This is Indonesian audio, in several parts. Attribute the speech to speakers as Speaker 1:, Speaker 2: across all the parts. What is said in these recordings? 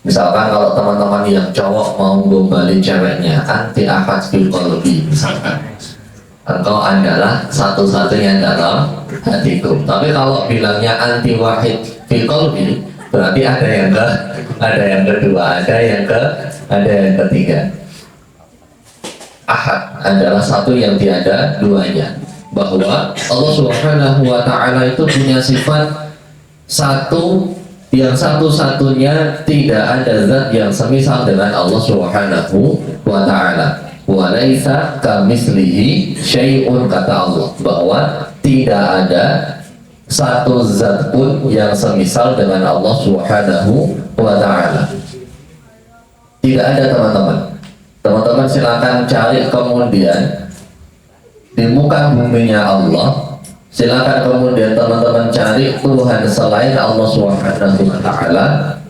Speaker 1: Misalkan kalau teman-teman yang cowok mau gombalin ceweknya, anti ahad fil qalbi misalkan, engkau adalah satu-satunya dalam hatiku. Tapi kalau bilangnya anti wahid fil qalbi, berarti ada yang kedua, ada yang ketiga. Ahad adalah satu yang tiada duanya, bahwa Allah Subhanahu wa Ta'ala itu punya sifat satu yang satu-satunya, tidak ada zat yang semisal dengan Allah Subhanahu wa Ta'ala. Wa laisa kamitslihi syai'un, kata Allah, bahwa tidak ada satu zat pun yang semisal dengan Allah Subhanahu wa Ta'ala. Tidak ada, teman-teman. Teman-teman silakan cari kemudian di muka buminya Allah, silakan kemudian teman-teman cari Tuhan selain Allah Subhanahu wa Ta'ala,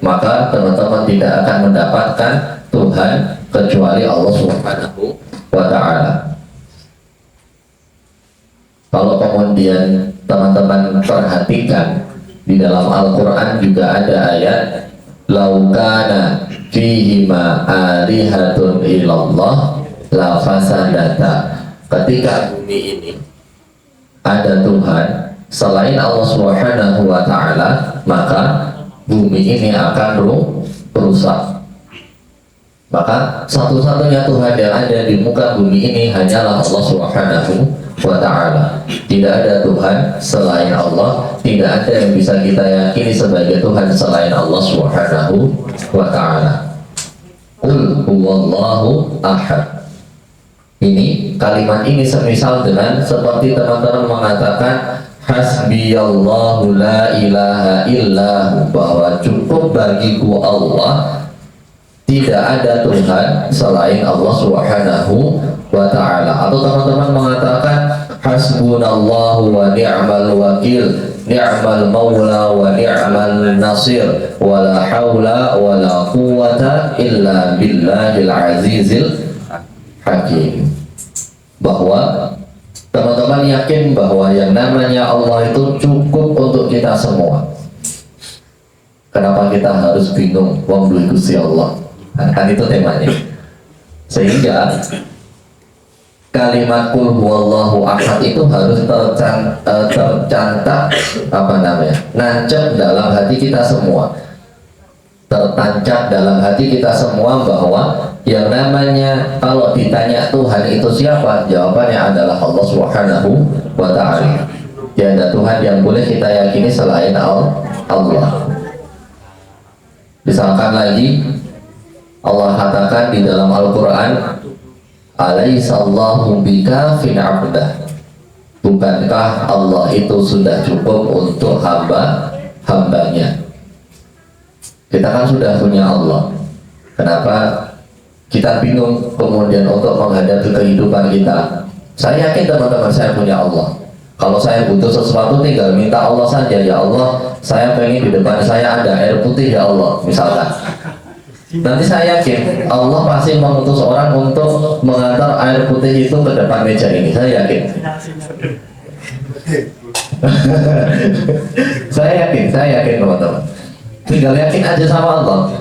Speaker 1: maka teman-teman tidak akan mendapatkan Tuhan kecuali Allah Subhanahu wa Ta'ala. Kalau kemudian teman-teman perhatikan di dalam Al-Quran juga ada ayat laukana fihima alihatun ilallah la fasadata. Ketika bumi ini ada Tuhan selain Allah Subhanahu wa Ta'ala, maka bumi ini akan rusak. Maka satu-satunya Tuhan yang ada di muka bumi ini hanyalah Allah Subhanahu wa Ta'ala. Tidak ada Tuhan selain Allah, tidak ada yang bisa kita yakini sebagai Tuhan selain Allah Subhanahu wa Ta'ala. Qul huwallahu ahad. Ini kalimat ini semisal dengan seperti teman-teman mengatakan hasbiyallahu la ilaha illahu, bahwa cukup bagiku Allah, tidak ada Tuhan selain Allah Subhanahu wa Ta'ala. Atau teman-teman mengatakan hasbunallahu wa ni'mal wakil, ni'mal maula wa ni'mal nasir, wa la hawla wa la quwwata illa billahil azizil hakim. Bahwa teman-teman yakin bahwa yang namanya Allah itu cukup untuk kita semua. Kenapa kita harus bingung membeli Gusti Allah? Kan itu temanya. Sehingga kalimat qul huwallahu ahad itu harus tercantak nancep dalam hati kita semua, tertancap dalam hati kita semua, bahwa yang namanya kalau ditanya Tuhan itu siapa, jawabannya adalah Allah Subhanahu wa Ta'ala. Tiada Tuhan yang boleh kita yakini selain Allah. Misalkan lagi Allah katakan di dalam Al-Quran, Alaihissallahu bikafin abdah. Bukankah Allah itu sudah cukup untuk hambanya? Kita kan sudah punya Allah. Kenapa kita bingung kemudian untuk menghadapi kehidupan kita? Saya yakin teman-teman saya punya Allah. Kalau saya butuh sesuatu tinggal minta Allah saja. Ya Allah, saya pengen di depan saya ada air putih, ya Allah, misalkan. Nanti saya yakin Allah pasti mengutus orang untuk mengantar air putih itu ke depan meja ini. Saya yakin. Saya yakin teman-teman. Tinggal yakin aja sama Allah.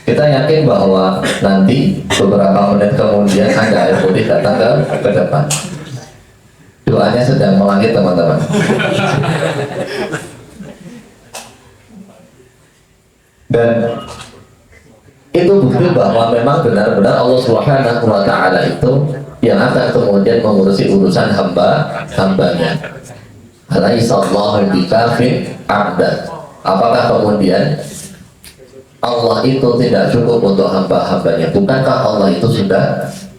Speaker 1: Kita yakin bahwa nanti beberapa menit kemudian ada air putih datang ke depan. Doanya sedang melangit, teman-teman. Dan itu bukti bahwa memang benar-benar Allah Subhanahu wa Ta'ala itu yang akan kemudian mengurusi urusan hambanya. Alaihissallahu bikafin abdah. Apakah kemudian Allah itu tidak cukup untuk hamba-hambanya? Bukankah Allah itu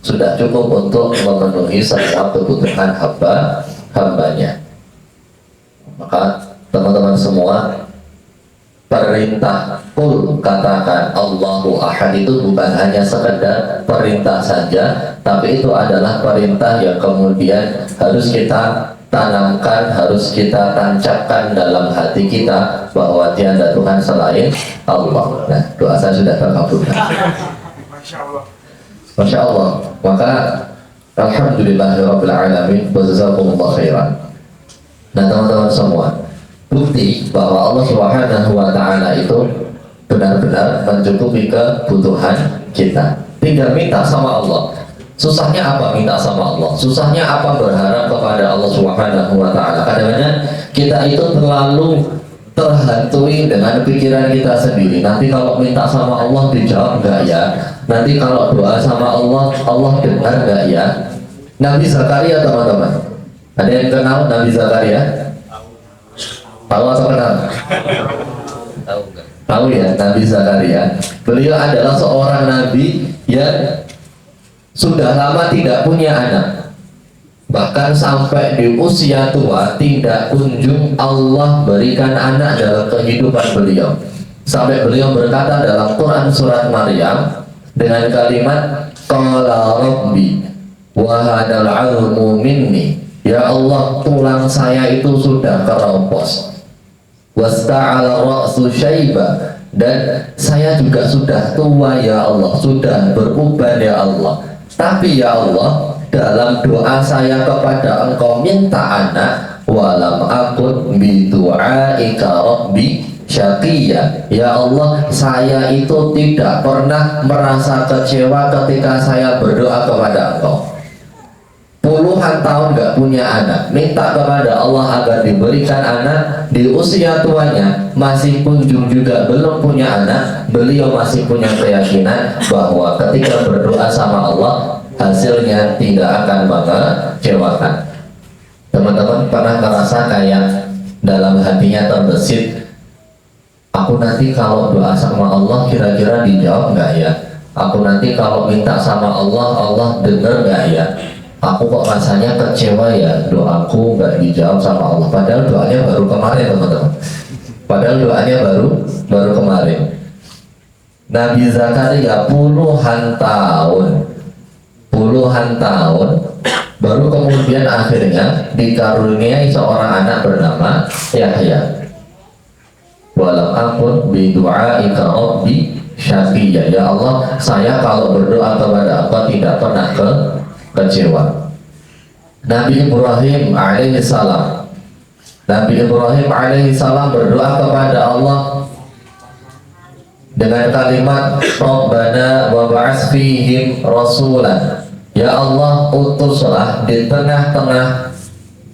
Speaker 1: sudah cukup untuk memenuhi setiap kebutuhan hambanya? Maka teman-teman semua, perintah qul, katakan Allahu ahad, itu bukan hanya sekedar perintah saja, tapi itu adalah perintah yang kemudian harus kita tanamkan, harus kita tancapkan dalam hati kita bahwa tiada Tuhan selain Allah. Nah, doa saya sudah terkabulkan. Masya Allah. Maka alhamdulillahirabbil alamin wa jazakumullah khairan. Nah, teman-teman semua, bukti bahwa Allah Subhanahu wa Ta'ala itu benar-benar mencukupi kebutuhan kita. Tinggal minta sama Allah. Susahnya apa minta sama Allah? Susahnya apa berharap kepada Allah Subhanahu wa Ta'ala? Kadang-kadang kita itu terlalu terhantui dengan pikiran kita sendiri. Nanti kalau minta sama Allah dijawab enggak ya? Nanti kalau doa sama Allah, Allah dengar enggak ya? Nabi Zakaria, teman-teman, ada yang kenal Nabi Zakaria? Tahu atau kenal? Tahu ya, Nabi Zakaria. Beliau adalah seorang nabi yang sudah lama tidak punya anak. Bahkan sampai di usia tua tidak kunjung Allah berikan anak dalam kehidupan beliau. Sampai beliau berkata dalam Quran surat Maryam dengan kalimat qala rabbi wa hadal 'azmu minni. Ya Allah, tulang saya itu sudah keropos. Wasta'ala ra'su syaiba, dan saya juga sudah tua ya Allah, sudah beruban ya Allah. Tapi ya Allah, dalam doa saya kepada Engkau minta anak, walam akun bidu'aika rabbi syaqiyya. Ya Allah, saya itu tidak pernah merasa kecewa ketika saya berdoa kepada Engkau. Puluhan tahun gak punya anak, minta kepada Allah agar diberikan anak. Di usia tuanya masih kunjung juga belum punya anak. Beliau masih punya keyakinan bahwa ketika berdoa sama Allah, hasilnya tidak akan mengecewakan. Teman-teman pernah merasa kayak dalam hatinya terbesit, aku nanti kalau doa sama Allah kira-kira dijawab nggak ya? Aku nanti kalau minta sama Allah, Allah dengar nggak ya? Aku kok rasanya kecewa ya, doaku nggak dijawab sama Allah. Padahal doanya baru kemarin, teman-teman. Padahal doanya baru kemarin. Nabi Zakaria puluhan tahun baru kemudian akhirnya dikaruniai seorang anak bernama Yahya. Walam akun bidu'aika rabbi syaqiyya. Ya Allah, saya kalau berdoa kepada Engkau tidak pernah kecewa. Nabi Ibrahim alaihissalam berdoa kepada Allah dengan kalimat Rabbana wa ba'ats fihim rasulan. Ya Allah, utuslah di tengah-tengah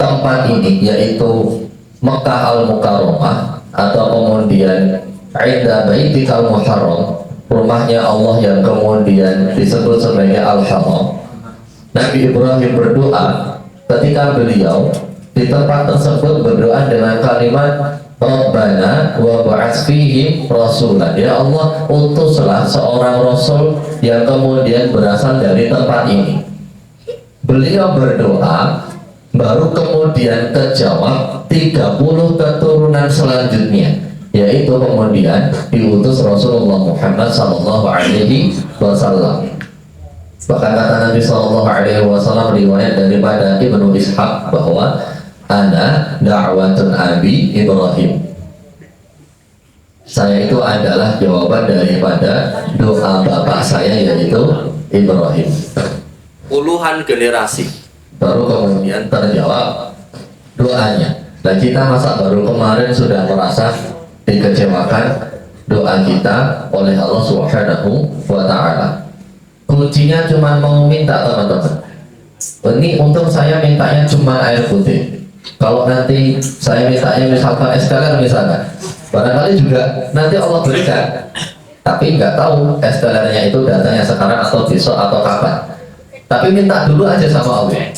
Speaker 1: tempat ini, yaitu Mekah Al-Mukarramah, atau kemudian Inda Baitikal Muharram, rumahnya Allah yang kemudian disebut sebagai Al-Haram. Nabi Ibrahim berdoa ketika beliau di tempat tersebut berdoa dengan kalimat Rabbana wa ba'ats fihim rasulan. Ya Allah, utuslah seorang rasul yang kemudian berasal dari tempat ini. Beliau berdoa, baru kemudian terjawab 30 keturunan selanjutnya, yaitu kemudian diutus Rasulullah Muhammad SAW. Bahkan kata Nabi SAW riwayat daripada Ibnu Ishaq bahwa ana da'watun abi Ibrahim, saya itu adalah jawaban daripada doa bapak saya, yaitu Ibrahim. Puluhan generasi baru kemudian terjawab doanya. Dan kita masa baru kemarin sudah merasa dikecewakan doa kita oleh Allah Subhanahu wa Ta'ala. Kuncinya cuma mau minta, teman-teman. Ini untung saya mintanya cuma air putih. Kalau nanti saya mintanya misalkan es teler misalkan, barangkali juga nanti Allah berikan, tapi nggak tahu es telernya itu datanya sekarang atau besok atau kapan. Tapi minta dulu aja sama Allah,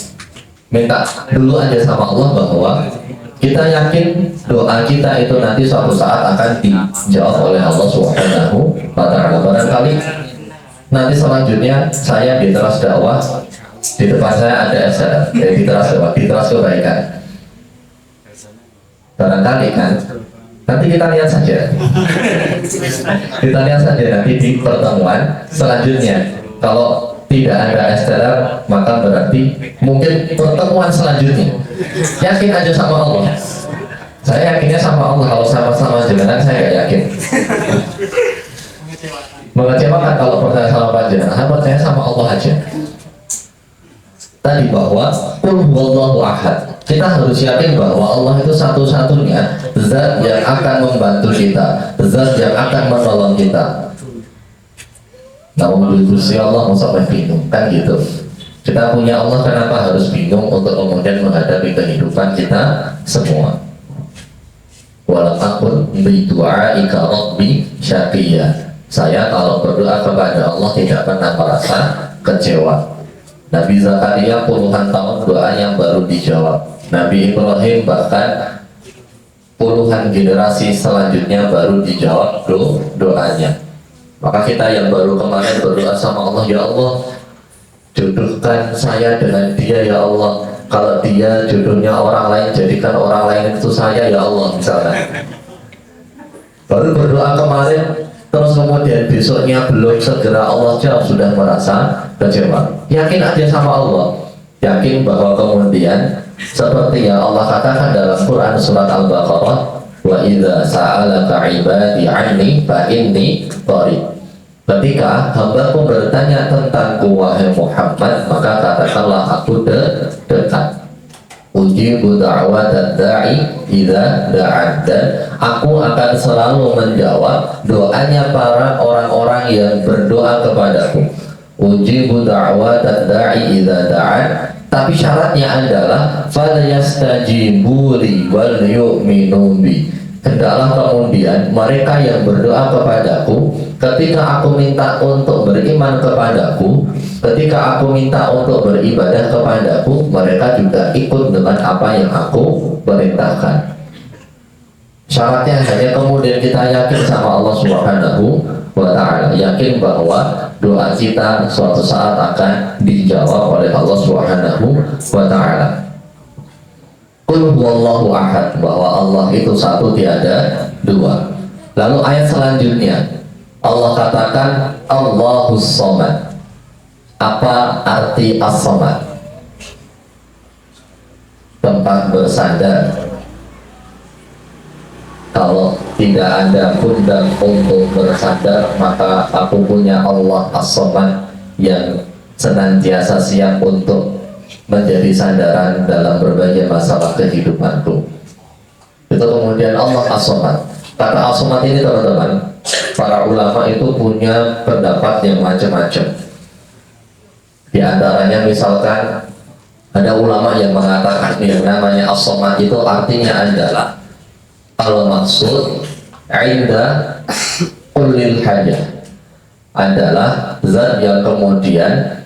Speaker 1: minta dulu aja sama Allah bahwa kita yakin doa kita itu nanti suatu saat akan dijawab oleh Allah Subhanahu wa Ta'ala. Barangkali nanti selanjutnya saya di teras dakwah, di depan saya ada es teler, di teras dakwah, di teras kebaikan. Barangkali kan, nanti kita lihat saja. Kita lihat saja nanti di pertemuan selanjutnya. Kalau tidak ada es teler, maka berarti mungkin pertemuan selanjutnya. Yakin aja sama Allah. Saya yakinnya sama Allah. Kalau sama-sama jenengan saya nggak yakin. Mengecewakan kalau percaya sama panjenengan. Saya percaya sama Allah aja. Tadi bahwa qul huwallahu ahad. kita harus yakin bahwa Allah itu satu-satunya zat yang akan membantu kita, zat yang akan menolong kita. Namun Gusti Allah mau sampai bingung kan gitu. Kita punya Allah, kenapa harus bingung untuk kemudian menghadapi kehidupan kita semua? Walam akun bidu'aika rabbi syaqiyya. Saya kalau berdoa kepada Allah tidak pernah merasa kecewa. Nabi Zakaria puluhan tahun doa yang baru dijawab. Nabi Ibrahim bahkan puluhan generasi selanjutnya baru dijawab doanya. Maka kita yang baru kemarin berdoa sama Allah, ya Allah, jodohkan saya dengan dia ya Allah. Kalau dia jodohnya orang lain, jadikan orang lain itu saya ya Allah, misalnya. Baru berdoa kemarin, terus kemudian besoknya belum segera Allah jawab, sudah merasa kecewa. Yakin aja sama Allah. Yakin bahwa kemudian seperti yang Allah katakan dalam Quran surat Al-Baqarah, wa idza sa'alaka 'ibadi 'anni fa inni qarib. Ketika hambaku bertanya tentangku wahai Muhammad, maka katakanlah aku dekat. Ujibu da'watad da'i idza da'an, dan aku akan selalu menjawab doanya para orang-orang yang berdoa kepadaku. Ujibu da'watad da'i idza da'an, tapi syaratnya adalah falyastajibu li wal yu'minu bi. Hendaklah kemudian mereka yang berdoa kepadaku, ketika aku minta untuk beriman kepadaku, ketika aku minta untuk beribadah kepadaku, mereka juga ikut dengan apa yang aku perintahkan. Syaratnya hanya kemudian kita yakin sama Allah Subhanahu wa ta'ala, yakin bahwa doa kita suatu saat akan dijawab oleh Allah Subhanahu wa ta'ala. Qul huwallahu ahad, bahwa Allah itu satu tiada dua. Lalu ayat selanjutnya Allah katakan Allahus Somad. Apa arti as-somad? Tempat bersandar. Kalau tidak ada pundak untuk bersandar, maka aku punya Allah as-somad yang senantiasa siap untuk menjadi sandaran dalam berbagai masalah kehidupanku. Itu kemudian Allah as-somad. Kata as-somad ini teman-teman, para ulama itu punya pendapat yang macam-macam. Di antaranya misalkan ada ulama yang mengatakan yang namanya as-somad itu artinya adalah al-maksud inda kullil hajah, adalah zat yang kemudian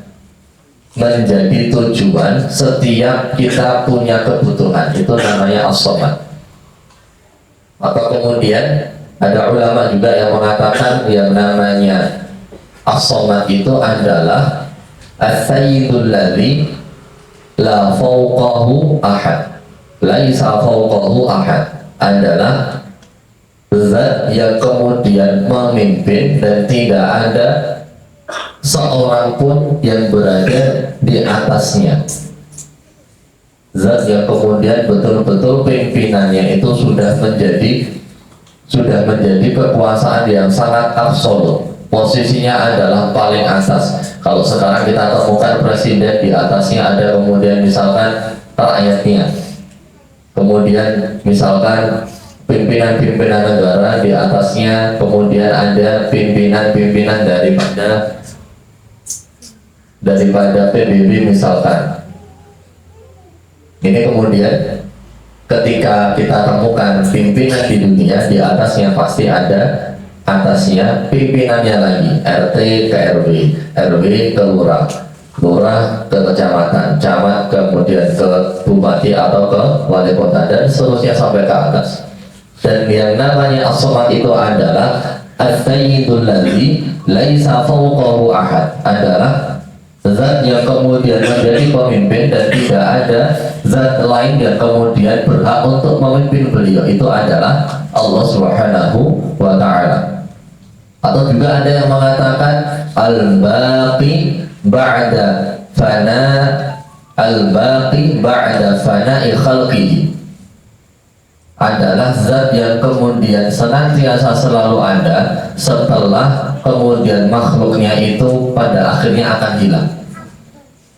Speaker 1: menjadi tujuan setiap kita punya kebutuhan. Itu namanya as-somad. Atau kemudian ada ulama juga yang mengatakan yang namanya as-somad itu adalah as-sayyidul ladzi la fawqahu ahad, laisa fawqahu ahad, adalah zat yang kemudian memimpin dan tidak ada seorang pun yang berada di atasnya. Zat yang kemudian betul-betul pimpinannya itu sudah menjadi kekuasaan yang sangat absolut. Posisinya adalah paling atas. Kalau sekarang kita temukan presiden, di atasnya ada kemudian misalkan rakyatnya. Kemudian misalkan pimpinan-pimpinan negara, di atasnya kemudian ada pimpinan-pimpinan daripada PBB misalkan. Ini kemudian ketika kita temukan pimpinan di dunia, di atasnya pasti ada atasnya pimpinannya lagi, RT ke RW, RW ke lurah, lurah ke kecamatan, camat kemudian ke bupati atau ke wali kota, dan seterusnya sampai ke atas. Dan yang namanya as-somad itu adalah as-sayyidul ladzi laisa fawqahu ahad, adalah zat yang kemudian menjadi pemimpin dan tidak ada zat lain yang kemudian berhak untuk memimpin beliau. Itu adalah Allah Subhanahu wa ta'ala. Atau juga ada yang mengatakan al-baqi ba'da fana, al-baqi ba'da fana'i khalqihi, adalah zat yang kemudian senantiasa selalu ada setelah kemudian makhluknya itu pada akhirnya akan hilang.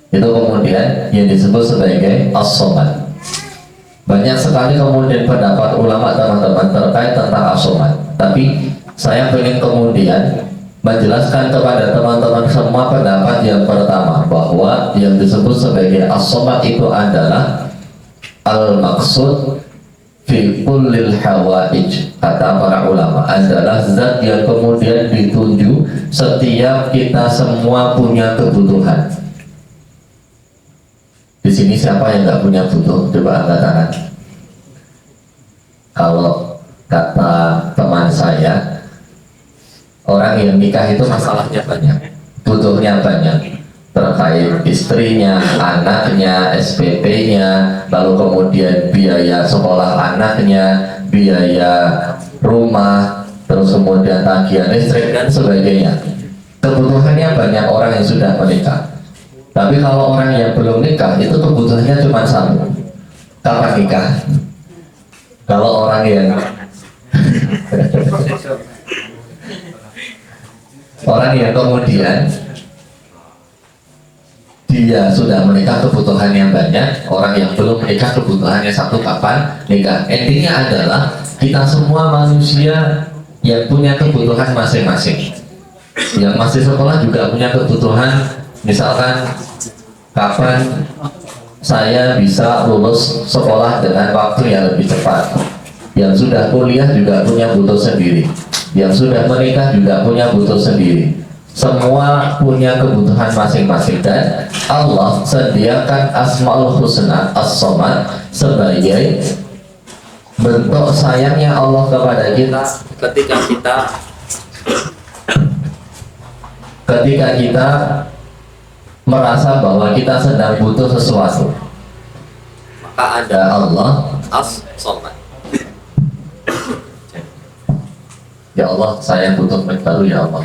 Speaker 1: Itu kemudian yang disebut sebagai as-somad. Banyak sekali kemudian pendapat ulama teman-teman terkait tentang as-somat. Tapi saya ingin kemudian menjelaskan kepada teman-teman semua pendapat yang pertama, bahwa yang disebut sebagai as-somat itu adalah al-maksud fi kullil hawaij, kata para ulama, adalah zat yang kemudian dituju setiap kita semua punya kebutuhan. Di sini siapa yang nggak punya butuh? Coba angkat tangan. Kalau kata teman saya, orang yang nikah itu masalahnya banyak, butuhnya banyak, terkait istrinya, anaknya, SPP-nya, lalu kemudian biaya sekolah anaknya, biaya rumah, terus kemudian tagihan listrik dan sebagainya. Kebutuhannya banyak orang yang sudah menikah. Tapi kalau orang yang belum nikah, itu kebutuhannya cuma satu. Kapan nikah? Kalau orang yang orang yang kemudian dia sudah menikah, kebutuhannya banyak. Orang yang belum menikah, kebutuhannya satu, kapan nikah. Intinya adalah kita semua manusia yang punya kebutuhan masing-masing. Yang masih sekolah juga punya kebutuhan, misalkan kapan saya bisa lulus sekolah dengan waktu yang lebih cepat. Yang sudah kuliah juga punya butuh sendiri. Yang sudah menikah juga punya butuh sendiri. Semua punya kebutuhan masing-masing, dan Allah sediakan Asmaul Husna As-Somad sebagai bentuk sayangnya Allah kepada kita ketika kita merasa bahwa kita sedang butuh sesuatu, maka ada Allah As-Somad. Ya Allah, saya butuh mic baru ya Allah.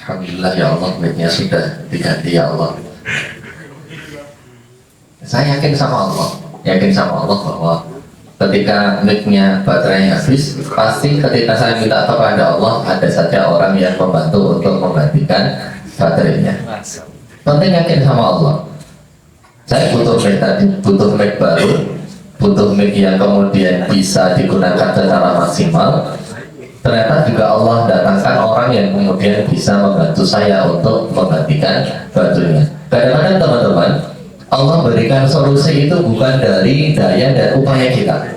Speaker 1: Alhamdulillah ya Allah, mic-nya sudah diganti ya Allah. Saya yakin sama Allah bahwa ketika mic-nya baterainya habis, pasti ketika saya minta kepada Allah, ada saja orang yang membantu untuk menggantikan baterainya. Penting yakin sama Allah. Saya butuh mic tadi, butuh mic baru, butuh mic yang kemudian bisa digunakan secara maksimal. Ternyata juga Allah datangkan orang yang kemudian bisa membantu saya untuk menggantikan baterainya. Kadang-kadang teman-teman, Allah berikan solusi itu bukan dari daya dan upaya kita.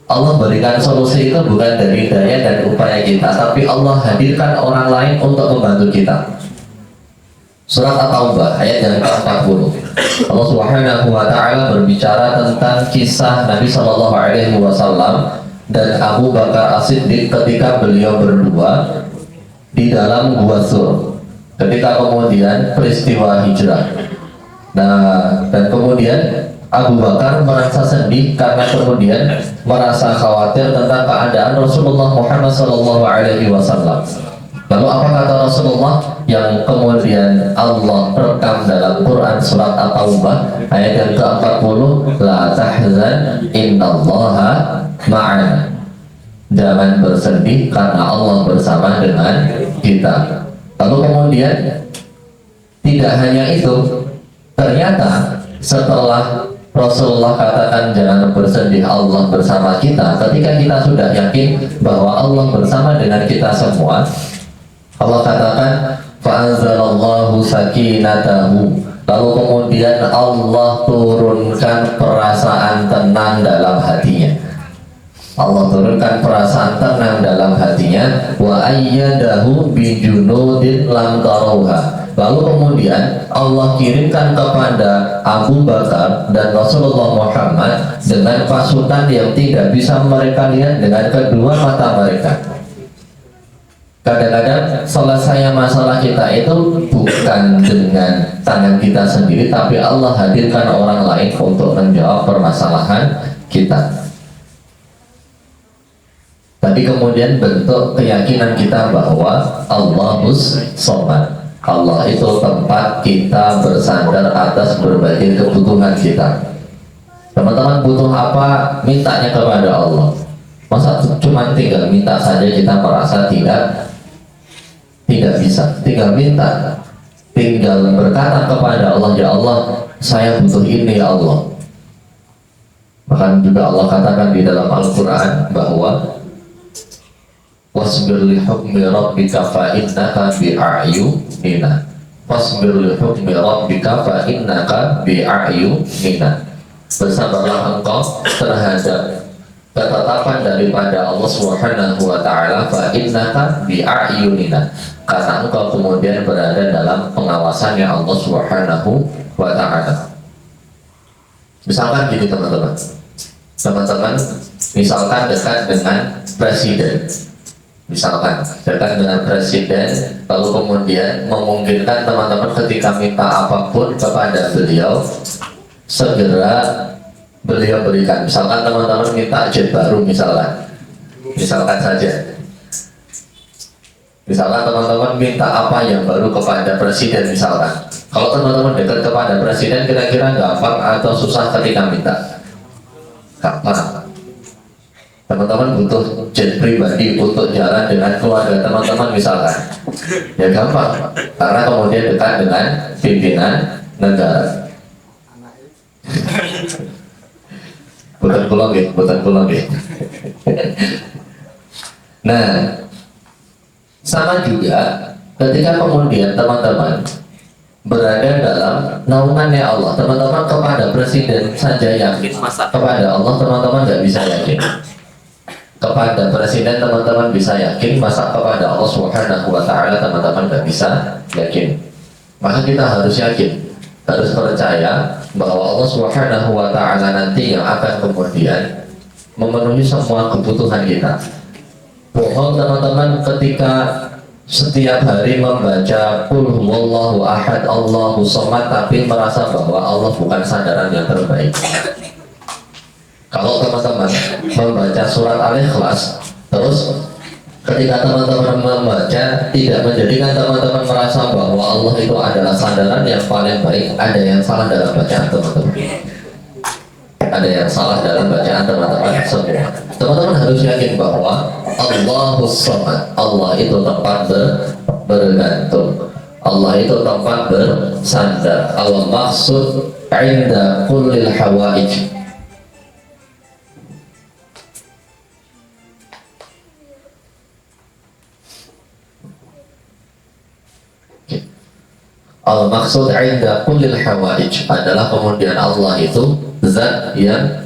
Speaker 1: Allah berikan solusi itu bukan dari daya dan upaya kita, tapi Allah hadirkan orang lain untuk membantu kita. Surat At-Taubah ayat yang ke-40. Allah Subhanahu wa taala berbicara tentang kisah Nabi sallallahu alaihi wasallam dan Abu Bakar As-Siddiq ketika beliau berdua di dalam Gua Sur, ketika kemudian peristiwa hijrah. Nah, dan kemudian Abu Bakar merasa sedih karena kemudian merasa khawatir tentang keadaan Rasulullah Muhammad SAW. Lalu apa kata Rasulullah yang kemudian Allah rekam dalam Quran surat At-Taubah ayat yang ke-40, la tahzan innallaha ma'ana. Jangan bersedih karena Allah bersama dengan kita. Lalu kemudian tidak hanya itu, ternyata setelah Rasulullah katakan jangan bersedih, Allah bersama kita, ketika kita sudah yakin bahwa Allah bersama dengan kita semua, Allah katakan fa'anzalallahu sakinatahu, lalu kemudian Allah turunkan perasaan tenang dalam hatinya. Allah turunkan perasaan tenang dalam hatinya, wa ayyadahu bijunudin lam tarauha. Lalu kemudian Allah kirimkan kepada Abu Bakar dan Rasulullah Muhammad dengan pasukan yang tidak bisa mereka lihat dengan kedua mata mereka. Kadang-kadang selesai masalah kita itu bukan dengan tangan kita sendiri, tapi Allah hadirkan orang lain untuk menjawab permasalahan kita. Tadi kemudian bentuk keyakinan kita bahwa Allahus Somad, Allah itu tempat kita bersandar atas berbagai kebutuhan kita. Teman-teman butuh apa, mintanya kepada Allah. Masa cuma tinggal minta saja kita merasa tidak bisa, tinggal minta, tinggal berkata kepada Allah, ya Allah, saya butuh ini ya Allah. Bahkan juga Allah katakan di dalam Al-Quran bahwa wasbir li hukmi rabbika fa innaka bi'ayunina, wasbir li hukmi rabbika fa innaka bi'ayunina, bersabarlah engkau terhadap ketetapan daripada Allah Subhanahu wa taala, fa innaka bi'ayunina, karena engkau kemudian berada dalam pengawasannya Allah Subhanahu wa taala. Misalkan gini teman-teman, misalkan dekat dengan presiden, misalkan dekat dengan presiden, lalu kemudian memungkinkan teman-teman ketika minta apapun kepada beliau segera beliau berikan. Misalkan teman-teman minta jet baru, misalkan saja, misalkan teman-teman minta apa yang baru kepada presiden, misalkan. Kalau teman-teman dekat kepada presiden, kira-kira gampang atau susah ketika minta? Gampang. Teman-teman butuh jet pribadi untuk jalan dengan keluarga teman-teman misalkan, ya gampang, karena kemudian dekat dengan pimpinan negara. Bukan pulang ya. Nah, sama juga ketika kemudian teman-teman berada dalam naungannya Allah, teman-teman kepada presiden saja yakin, masa kepada Allah teman-teman nggak bisa yakin? Kepada presiden teman-teman bisa yakin, masa kepada Allah Subhanahu wa taala teman-teman nggak bisa yakin? Maka kita harus yakin, harus percaya bahwa Allah Subhanahu wa taala nanti yang akan kemudian memenuhi semua kebutuhan kita. Bohong teman-teman ketika setiap hari membaca Qul huwallahu ahad Allahu somad tapi merasa bahwa Allah bukan sandaran yang terbaik. Kalau teman-teman membaca surat Al-Ikhlas, terus ketika teman-teman membaca tidak menjadikan teman-teman merasa bahwa Allah itu adalah sandaran yang paling baik, ada yang salah dalam bacaan teman-teman. Ada yang salah dalam bacaan teman-teman semua. Teman-teman harus yakin bahwa Allahus Somad, Allah itu tempat bergantung, Allah itu tempat bersandar. Allah maksud inda kullil hawaij. Al-maksud inda kullil hawaij adalah kemudian Allah itu zat yang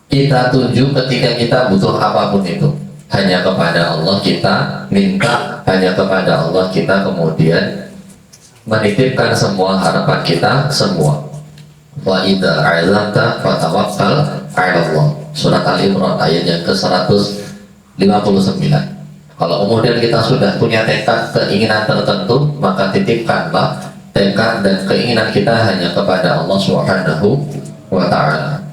Speaker 1: kita tuju ketika kita butuh apapun itu. Hanya kepada Allah kita minta, hanya kepada Allah kita kemudian menitipkan semua harapan kita semua. Wa idza a'lamta fatawakkal 'ala Allah. Surat Al-Imran ayat yang ke-159. Kalau kemudian kita sudah punya tekad keinginan tertentu, maka titipkanlah tekad dan keinginan kita hanya kepada Allah Subhanahu wa ta'ala.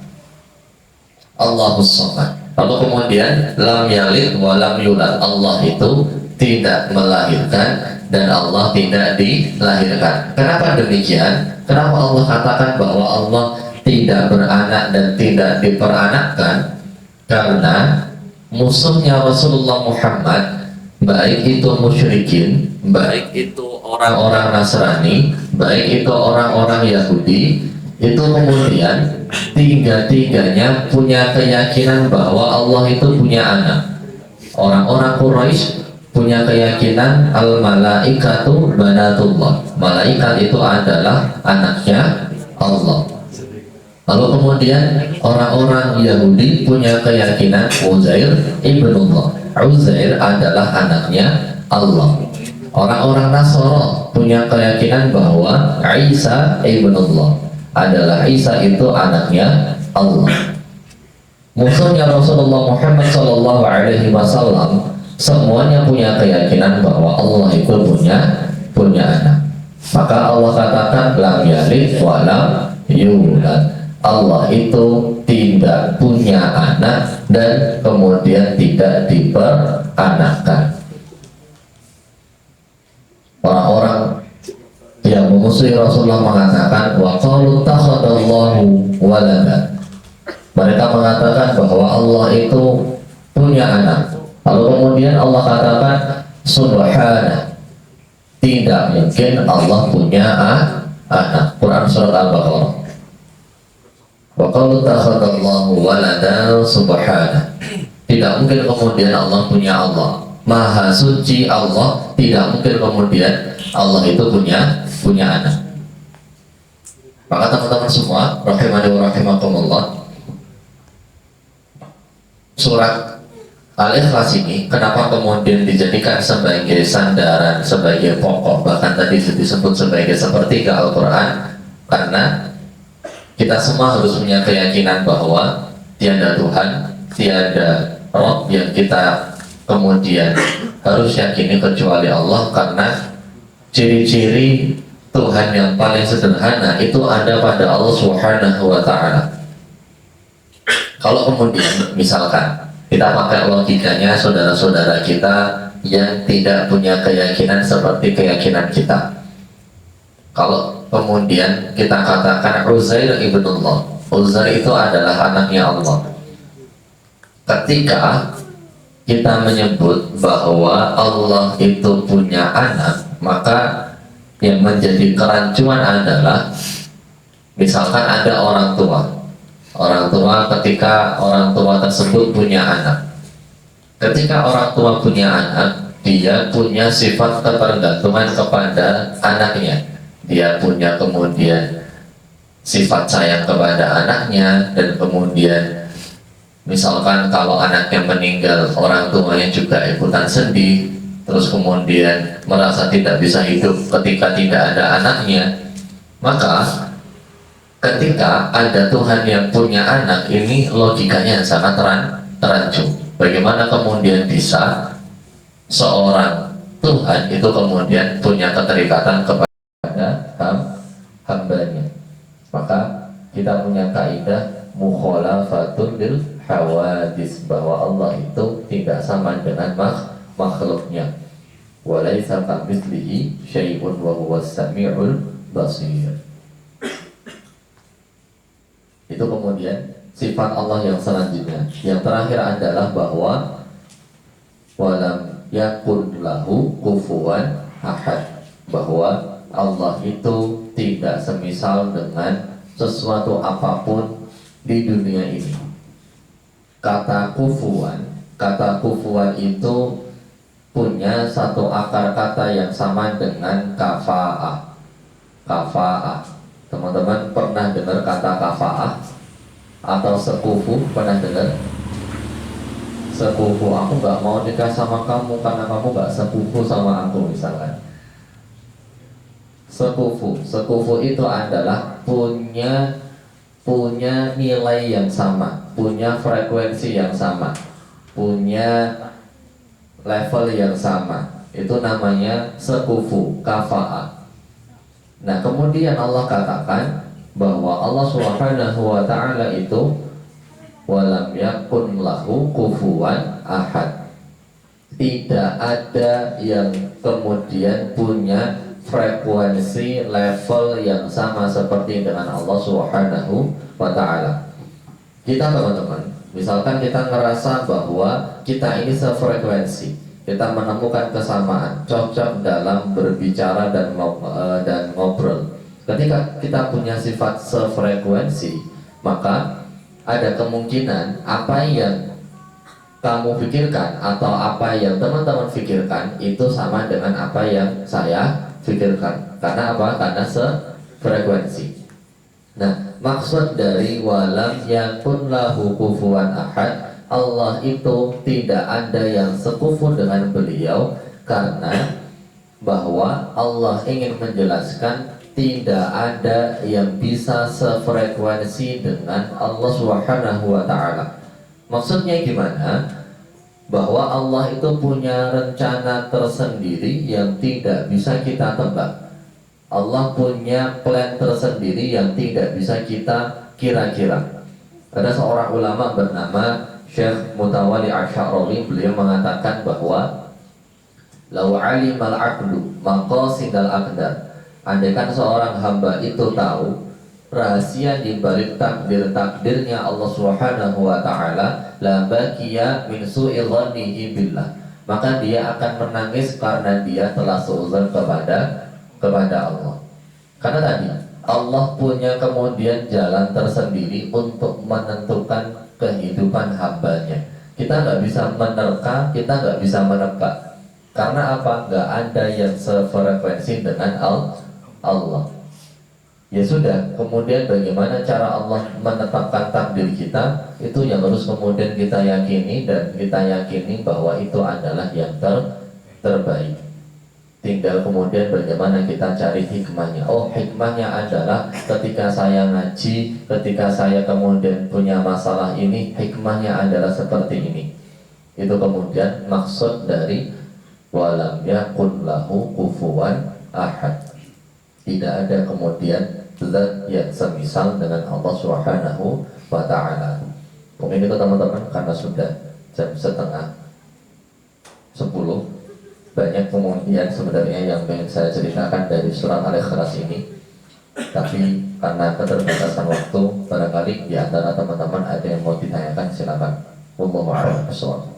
Speaker 1: Allahus Somad. Lalu kemudian lam yalid wa lam yulad, Allah itu tidak melahirkan dan Allah tidak dilahirkan. Kenapa demikian? Kenapa Allah katakan bahwa Allah tidak beranak dan tidak diperanakkan? Karena musuhnya Rasulullah Muhammad, baik itu musyrikin, baik itu orang-orang Nasrani, baik itu orang-orang Yahudi, itu kemudian tiga-tiganya punya keyakinan bahwa Allah itu punya anak. Orang-orang Quraisy punya keyakinan al-malaikatu banatullah, malaikat itu adalah anaknya Allah. Lalu kemudian orang-orang Yahudi punya keyakinan Uzair ibnullah, Uzair adalah anaknya Allah. Orang-orang Nasara punya keyakinan bahwa Isa ibnullah, adalah Isa itu anaknya Allah. Musuhnya Rasulullah Muhammad SAW semuanya punya keyakinan bahwa Allah itu punya anak. Maka Allah katakan lam yalid wa lam yulad. Allah itu tidak punya anak dan kemudian tidak diperanakkan. Orang-orang yang memusuhi Rasulullah mengatakan wa qalu takhadallahu walada. Mereka mengatakan bahwa Allah itu punya anak. Lalu kemudian Allah katakan subhana, tidak mungkin Allah punya anak. Quran surat Al-Baqarah. Wa qalu takhadallahu walada subhana. Tidak mungkin kemudian Allah punya Allah. Maha suci Allah, tidak mungkin kemudian Allah itu punya anak. Maka teman-teman semua, rahimani wa rahimakumullah, surat Al-Ikhlas ini kenapa kemudian dijadikan sebagai sandaran, sebagai pokok, bahkan tadi disebut sebagai sepertiga Al-Quran? Karena kita semua harus punya keyakinan bahwa tiada Tuhan, tiada Rob yang kita kemudian harus yakini kecuali Allah, karena ciri-ciri Tuhan yang paling sederhana itu ada pada Allah Subhanahu wa Ta'ala. Kalau kemudian misalkan kita pakai logikanya saudara-saudara kita yang tidak punya keyakinan seperti keyakinan kita, kalau kemudian kita katakan Uzair ibnullah, Uzair itu adalah anaknya Allah. Ketika kita menyebut bahwa Allah itu punya anak, maka yang menjadi kerancuan adalah misalkan ada orang tua ketika orang tua tersebut punya anak. Ketika orang tua punya anak, dia punya sifat ketergantungan kepada anaknya. Dia punya kemudian sifat sayang kepada anaknya, dan kemudian misalkan kalau anaknya meninggal, orang tuanya juga ikutan sedih, terus kemudian merasa tidak bisa hidup ketika tidak ada anaknya. Maka ketika ada Tuhan yang punya anak, ini logikanya sangat terancu. Bagaimana kemudian bisa seorang Tuhan itu kemudian punya keterikatan kepada hambanya? Maka kita punya kaidah mukhalafatul lil hawadis, bahwa Allah itu tidak sama dengan makhluknya. Walaysa kamitslihi syai'un wa huwas samiul basir. Itu kemudian sifat Allah yang selanjutnya. Yang terakhir adalah bahwa walam yakun lahu kufuwan ahad, bahwa Allah itu tidak semisal dengan sesuatu apapun di dunia ini. Kata kufuwan itu punya satu akar kata yang sama dengan kafa'ah. Kafa'ah. Teman-teman pernah dengar kata kafa'ah atau sekufu? Pernah dengar? Sekufu, aku nggak mau nikah sama kamu karena kamu nggak sekufu sama aku, misalkan. Sekufu itu adalah punya nilai yang sama, punya frekuensi yang sama, punya level yang sama. Itu namanya sekufu, kafa'ah. Nah, kemudian Allah katakan bahwa Allah Subhanahu wa Ta'ala itu walam yakun lahu kufuwan ahad. Tidak ada yang kemudian punya frekuensi level yang sama seperti dengan Allah Subhanahu wa Ta'ala. Kita teman-teman, misalkan kita ngerasa bahwa kita ini sefrekuensi, kita menemukan kesamaan, cocok dalam berbicara dan ngobrol. Ketika kita punya sifat sefrekuensi, maka ada kemungkinan apa yang kamu pikirkan atau apa yang teman-teman pikirkan itu sama dengan apa yang saya pikirkan. Karena apa? Karena sefrekuensi. Nah, maksud dari walam yakun lahu kufuwan ahad, Allah itu tidak ada yang sekufu dengan beliau, karena bahwa Allah ingin menjelaskan tidak ada yang bisa sefrekuensi dengan Allah Subhanahu wa Ta'ala. Maksudnya gimana? bahwa Allah itu punya rencana tersendiri yang tidak bisa kita tebak. Allah punya plan tersendiri yang tidak bisa kita kira-kira. Ada seorang ulama bernama Syekh Mutawali Asy'arawi, beliau mengatakan bahwa lau alimal abdu maqasidal aqdar, andaikan seorang hamba itu tahu rahasia di balik takdirnya Allah Subhanahu wa taala, la baqiya min su'il dhannihi billah, maka dia akan menangis karena dia telah suudzon kepada Allah. Karena tadi Allah punya kemudian jalan tersendiri untuk menentukan kehidupan hambanya. Kita nggak bisa menerka, kita nggak bisa menebak. Karena apa? Nggak ada yang sefrekuensi dengan Allah. Ya sudah, kemudian bagaimana cara Allah menetapkan takdir kita, itu yang harus kemudian kita yakini, dan kita yakini bahwa itu adalah yang terbaik. Tinggal kemudian bagaimana kita cari hikmahnya. Oh, hikmahnya adalah ketika saya ngaji, ketika saya kemudian punya masalah ini, hikmahnya adalah seperti ini. Itu kemudian maksud dari walam yakun lahu kufuwan ahad. Tidak ada kemudian zat yang semisal dengan Allah Subhanahu wa ta'ala. Mungkin itu teman-teman, karena sudah jam setengah 10, banyak kemudian sebenarnya yang ingin saya ceritakan dari surat Al-Ikhlas ini, tapi karena keterbatasan waktu, barangkali di antara teman-teman ada yang mau ditanyakan, silakan. Wallahu a'lam bishawab.